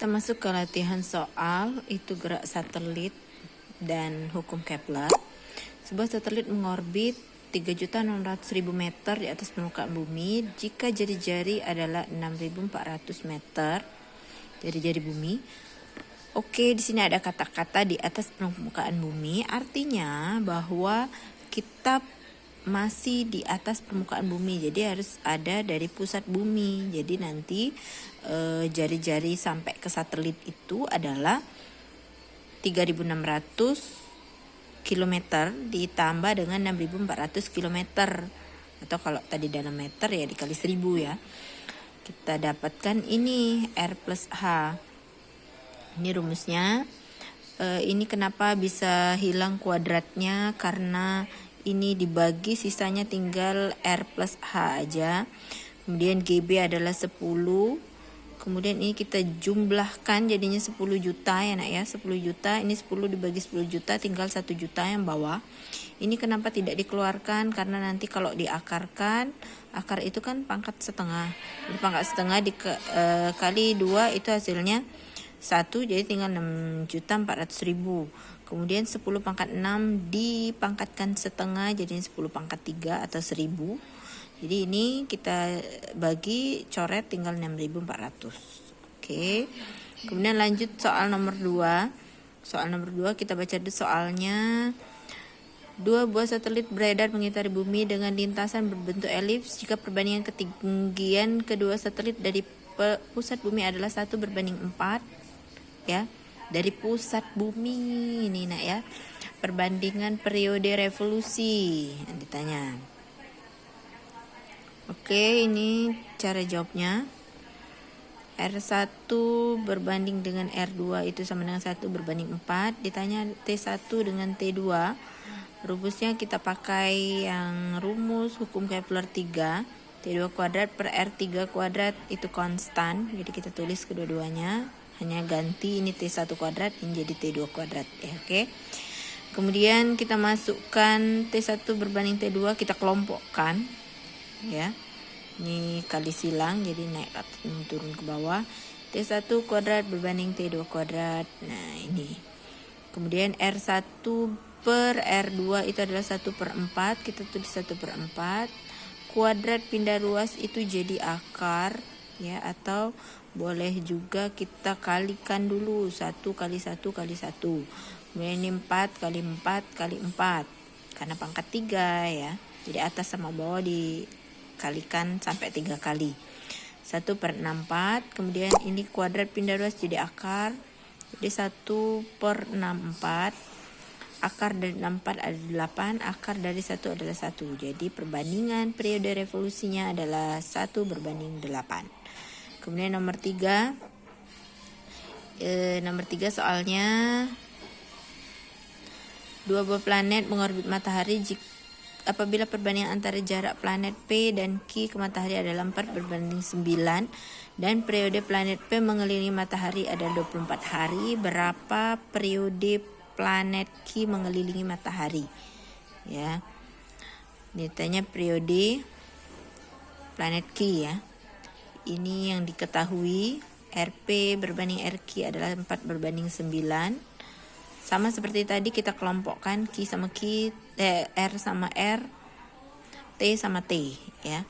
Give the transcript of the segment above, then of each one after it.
Kita masuk ke latihan soal, itu gerak satelit dan hukum Kepler. Sebuah satelit mengorbit 3.600.000 meter di atas permukaan bumi jika jari-jari adalah 6.400 meter jari-jari bumi. Oke, di sini ada kata-kata di atas permukaan bumi, artinya bahwa kita masih di atas permukaan bumi, jadi harus ada dari pusat bumi. Jadi nanti jari-jari sampai ke satelit itu adalah 3.600 km ditambah dengan 6.400 km, atau kalau tadi dalam meter ya dikali 1.000 ya. Kita dapatkan ini R plus H. Ini rumusnya. Ini kenapa bisa hilang kuadratnya, karena ini dibagi, sisanya tinggal R plus H aja. Kemudian GB adalah 10. Kemudian ini kita jumlahkan jadinya 10 juta ya nak ya, 10 juta. Ini 10 dibagi 10 juta tinggal 1 juta yang bawah. Ini kenapa tidak dikeluarkan, karena nanti kalau diakarkan, akar itu kan pangkat setengah. Jadi pangkat setengah kali 2 itu hasilnya 1, jadi tinggal 6.400.000. Kemudian 10 pangkat 6 dipangkatkan setengah jadinya 10 pangkat 3 atau 1.000. Jadi ini kita bagi, coret tinggal 6.400. Oke. Kemudian lanjut soal nomor 2. Soal nomor 2 kita baca dulu soalnya. 2 buah satelit beredar mengitari bumi dengan lintasan berbentuk elips jika perbandingan ketinggian kedua satelit dari pusat bumi adalah 1 berbanding 4 ya. Dari pusat bumi ini nak ya. Perbandingan periode revolusi yang ditanya. Oke, ini cara jawabnya. R1 berbanding dengan R2 itu sama dengan 1 berbanding 4. Ditanya T1 dengan T2. Rumusnya kita pakai yang rumus hukum Kepler 3. T2 kuadrat per R3 kuadrat itu konstan. Jadi kita tulis kedua-duanya. Hanya ganti ini T1 kuadrat, ini jadi T2 kuadrat. Ya, oke. Kemudian kita masukkan T1 berbanding T2, kita kelompokkan. Ya, ini kali silang, jadi naik turun ke bawah. T1 kuadrat berbanding T2 kuadrat. Nah ini. Kemudian R1 per R2 itu adalah 1/4. Kita tulis 1/4. Kuadrat pindah ruas itu jadi akar ya, atau boleh juga kita kalikan dulu 1 kali 1 kali 1. Kemudian ini 4 kali 4 kali 4 karena pangkat 3 ya. Jadi atas sama bawah dikalikan sampai 3 kali. 1/64. Kemudian ini kuadrat pindah ruas jadi akar. Jadi 1/64. Akar dari 64 ada 8. Akar dari 1 adalah 1. Jadi perbandingan periode revolusinya adalah 1 berbanding 8. Kemudian nomor 3. Nomor 3 soalnya 2 buah planet mengorbit matahari apabila perbandingan antara jarak planet P dan Q ke matahari adalah 4 berbanding 9 dan periode planet P mengelilingi matahari ada 24 hari, berapa periode planet Q mengelilingi matahari? Ya. Ditanya periode planet Q ya. Ini yang diketahui, RP berbanding RQ adalah 4 berbanding 9. Sama seperti tadi kita kelompokkan Q sama Q, R sama R, T sama T ya.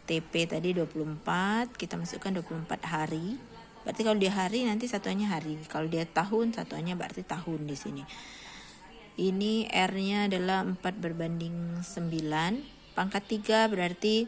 TP tadi 24, kita masukkan 24 hari. Berarti kalau dia hari nanti satuannya hari. Kalau dia tahun satuannya berarti tahun di sini. Ini R-nya adalah 4 berbanding 9. Pangkat 3 berarti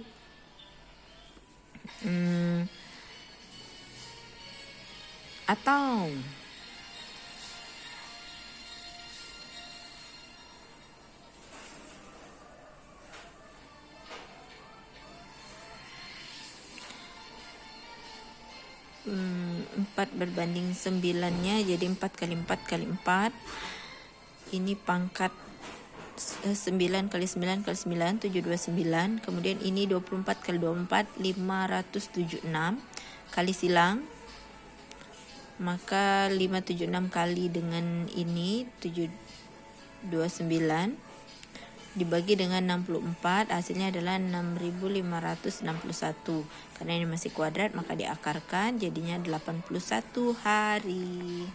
4 berbanding 9-nya jadi 4 kali 4 kali 4. Ini pangkat 9 kali 9 kali 9 729. Kemudian ini 24 kali 24 576 kali silang. Maka 576 kali dengan ini 729 dibagi dengan 64 hasilnya adalah 6561. Karena ini masih kuadrat maka diakarkan jadinya 81 hari.